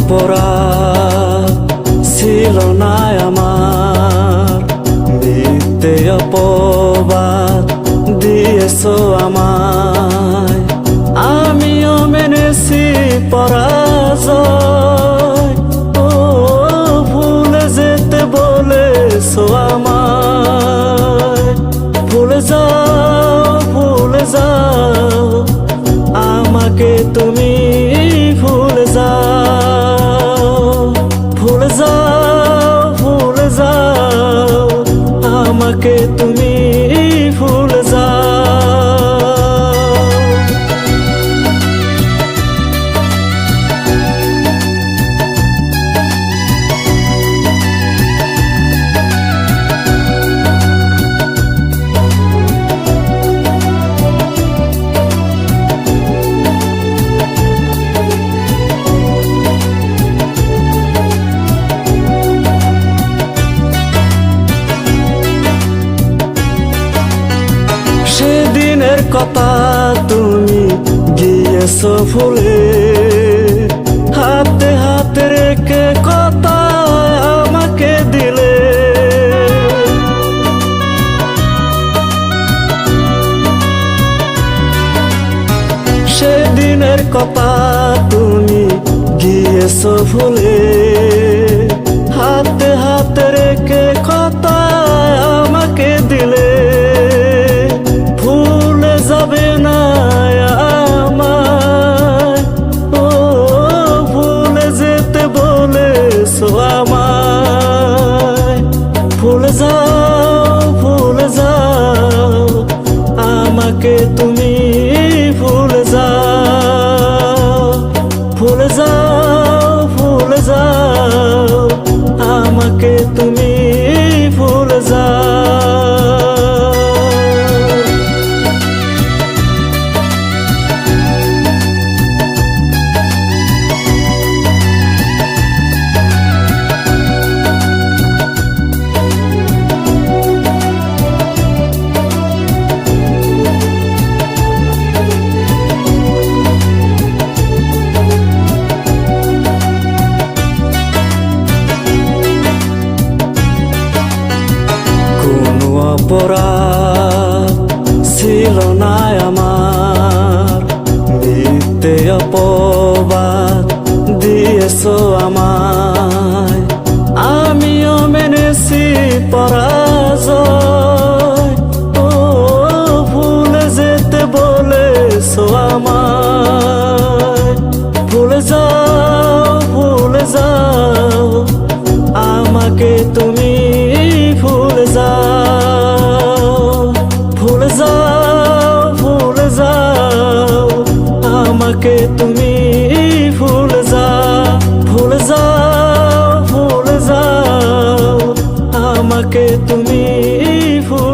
অপরাধ ছিল না আমার, মিথ্যে অপবাদ দিয়েছো আমায়। আমিও মেনেছি পরাজয়, ও ভুলে যেতে বলেছো আমায়। ভুলে যাও আমাকে তুমি, ভুলে যাও, ভুলে যাও আমাকে তুমি, ভুলে যাও। সেদিনের কথা তুমি গিয়েছো ভুলে, হাতে হাতে রেখে কথা আমাকে দিলে। সেদিনের কথা তুমি গিয়েছো ভুলে, হাতে হাতে রেখে কথা আমাকে দিলে। ভুলে যাবে না আমায়, ও ভুলে যেতে বলেছো আমায়। ভুলে যাও আমাকে তুমি, ভুলে যাও, ভুলে যাও আমাকে তুমি, ভুলে যাও। অপরাধ ছিল না আমার, মিথ্যে অপবাদ দিয়েছো আমায়। আমিও মেনেছি পরাজয়, ও ভুলে যেতে বলেছো আমায়। ভুলে যাও আমাকে তুমি, ভুলে যাও, ভুলে যাও আমাকে তুমি, ভুলে যাও, ভুলে যাও আমাকে তুমি, ভুলে